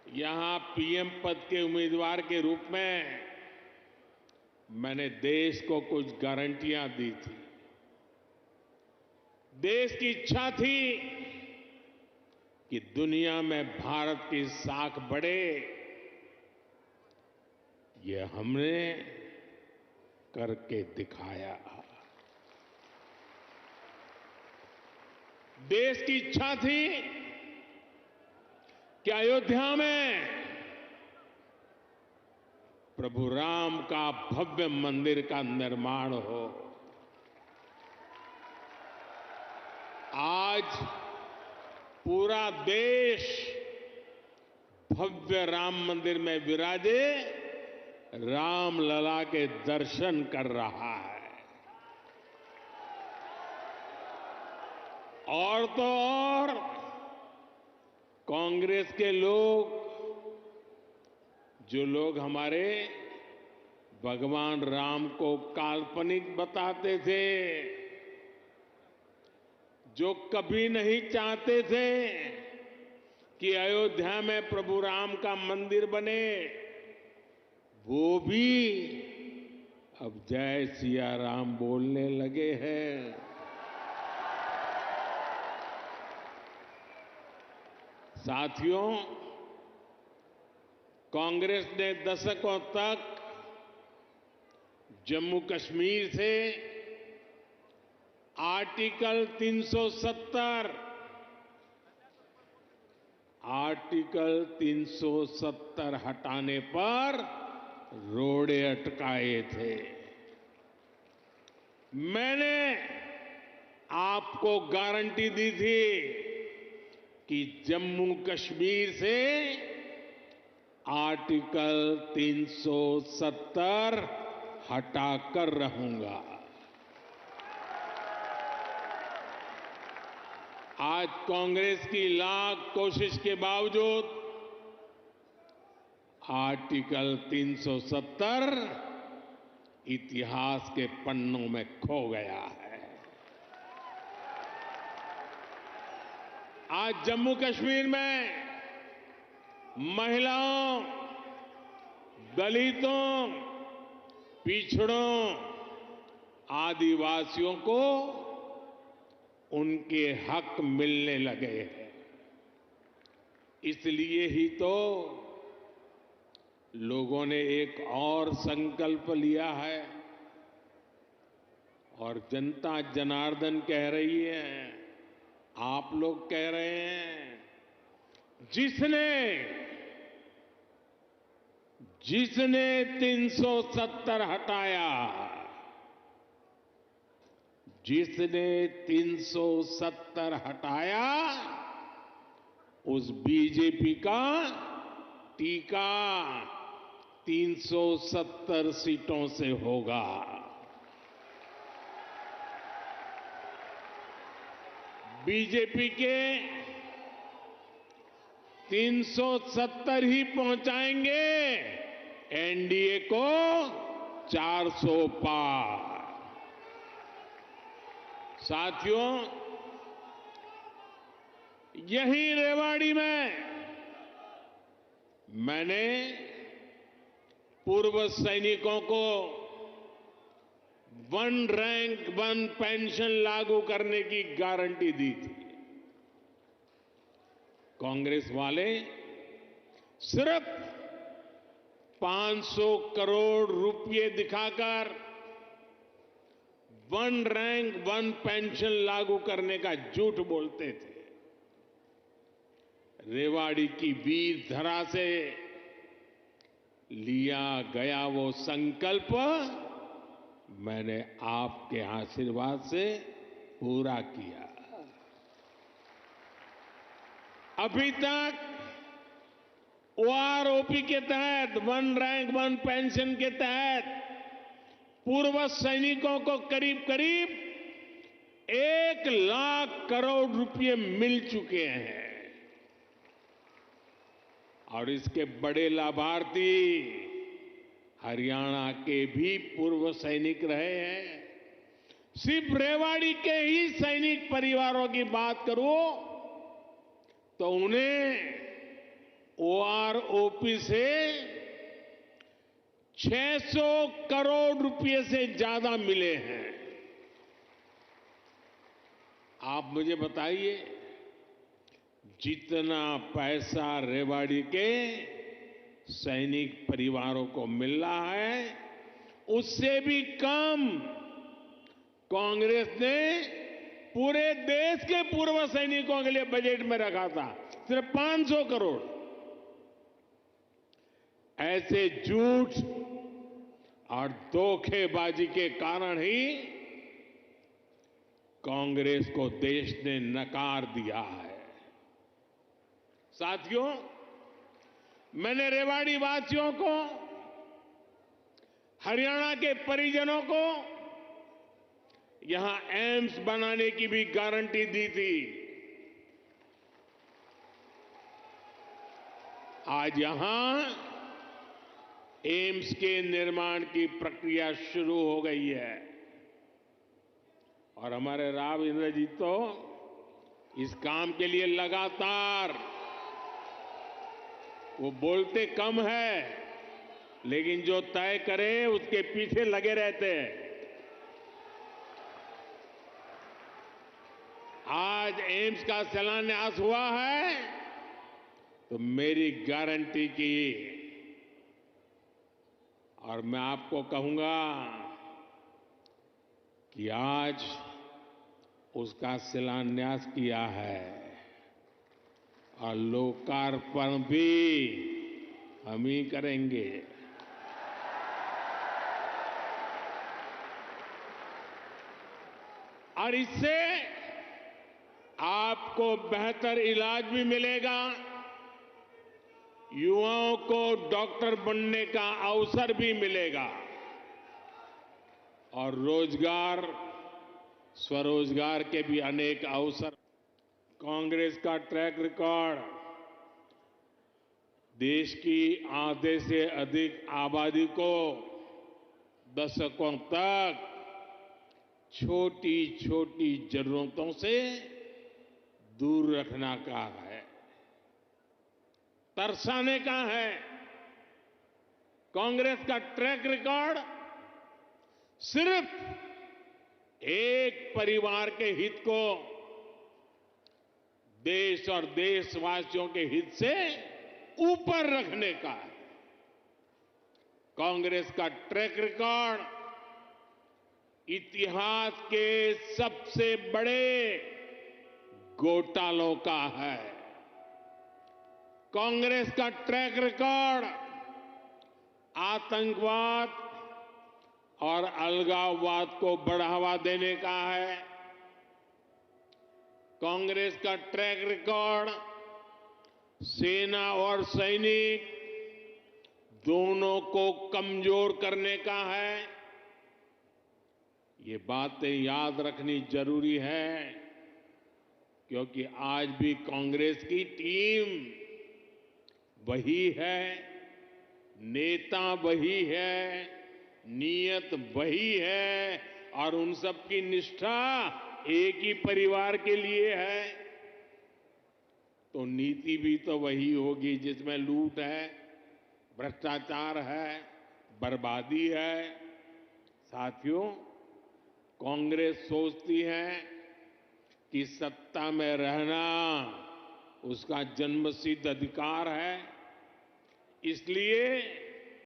यहां पीएम पद के उम्मीदवार के रूप में मैंने देश को कुछ गारंटियां दी थी। देश की इच्छा थी कि दुनिया में भारत की साख बढ़े। ये हमने करके दिखाया। देश की इच्छा थी कि अयोध्या में प्रभु राम का भव्य मंदिर का निर्माण हो। आज पूरा देश भव्य राम मंदिर में विराजे राम लला के दर्शन कर रहा है। और तो और कांग्रेस के लोग, जो लोग हमारे भगवान राम को काल्पनिक बताते थे, जो कभी नहीं चाहते थे कि अयोध्या में प्रभु राम का मंदिर बने, वो भी अब जय सिया राम बोलने लगे हैं। साथियों, कांग्रेस ने दशकों तक जम्मू कश्मीर से आर्टिकल 370 हटाने पर रोड़े अटकाए थे। मैंने आपको गारंटी दी थी कि जम्मू कश्मीर से आर्टिकल 370 हटाकर रहूंगा। आज कांग्रेस की लाख कोशिश के बावजूद आर्टिकल 370 इतिहास के पन्नों में खो गया है। आज जम्मू कश्मीर में महिलाओं, दलितों, पिछड़ों, आदिवासियों को उनके हक मिलने लगे हैं। इसलिए ही तो लोगों ने एक और संकल्प लिया है और जनता जनार्दन कह रही है, आप लोग कह रहे हैं, जिसने 370 हटाया, जिसने 370 हटाया, उस बीजेपी का टीका 370 सीटों से होगा। बीजेपी के 370 ही पहुंचाएंगे एनडीए को 400 पार। साथियों, यही रेवाड़ी में मैंने पूर्व सैनिकों को वन रैंक वन पेंशन लागू करने की गारंटी दी थी। कांग्रेस वाले सिर्फ 500 करोड़ रुपए दिखाकर वन रैंक वन पेंशन लागू करने का झूठ बोलते थे। रेवाड़ी की वीर धरा से लिया गया वो संकल्प मैंने आपके आशीर्वाद से पूरा किया। अभी तक ओआरओपी के तहत, वन रैंक वन पेंशन के तहत पूर्व सैनिकों को करीब करीब 1 लाख करोड़ रुपए मिल चुके हैं और इसके बड़े लाभार्थी हरियाणा के भी पूर्व सैनिक रहे हैं। सिर्फ रेवाड़ी के ही सैनिक परिवारों की बात करूं तो उन्हें ओआरओपी से 600 करोड़ रुपए से ज्यादा मिले हैं। आप मुझे बताइए, जितना पैसा रेवाड़ी के सैनिक परिवारों को मिल रहा है, उससे भी कम कांग्रेस ने पूरे देश के पूर्व सैनिकों के लिए बजट में रखा था, सिर्फ 500 करोड़। ऐसे झूठ और धोखेबाजी के कारण ही कांग्रेस को देश ने नकार दिया है। साथियों, मैंने रेवाड़ी वासियों को, हरियाणा के परिजनों को यहां एम्स बनाने की भी गारंटी दी थी। आज यहां एम्स के निर्माण की प्रक्रिया शुरू हो गई है और हमारे राव इंद्रजीत तो इस काम के लिए लगातार, वो बोलते कम है लेकिन जो तय करे उसके पीछे लगे रहते हैं। आज एम्स का शिलान्यास हुआ है तो मेरी गारंटी की, और मैं आपको कहूंगा कि आज उसका शिलान्यास किया है और लोकार्पण भी हम ही करेंगे। और इससे आपको बेहतर इलाज भी मिलेगा, युवाओं को डॉक्टर बनने का अवसर भी मिलेगा और रोजगार, स्वरोजगार के भी अनेक अवसर। कांग्रेस का ट्रैक रिकॉर्ड देश की आधे से अधिक आबादी को दशकों तक छोटी छोटी जरूरतों से दूर रखना का है, तरसाने का है। कांग्रेस का ट्रैक रिकॉर्ड सिर्फ एक परिवार के हित को देश और देशवासियों के हित से ऊपर रखने का है। कांग्रेस का ट्रैक रिकॉर्ड इतिहास के सबसे बड़े घोटालों का है। कांग्रेस का ट्रैक रिकॉर्ड आतंकवाद और अलगाववाद को बढ़ावा देने का है। कांग्रेस का ट्रैक रिकॉर्ड सेना और सैनिक दोनों को कमजोर करने का है। ये बातें याद रखनी जरूरी है क्योंकि आज भी कांग्रेस की टीम वही है, नेता वही है, नीयत वही है और उन सब की निष्ठा एक ही परिवार के लिए है। तो नीति भी तो वही होगी जिसमें लूट है, भ्रष्टाचार है, बर्बादी है। साथियों, कांग्रेस सोचती है कि सत्ता में रहना उसका जन्मसिद्ध अधिकार है, इसलिए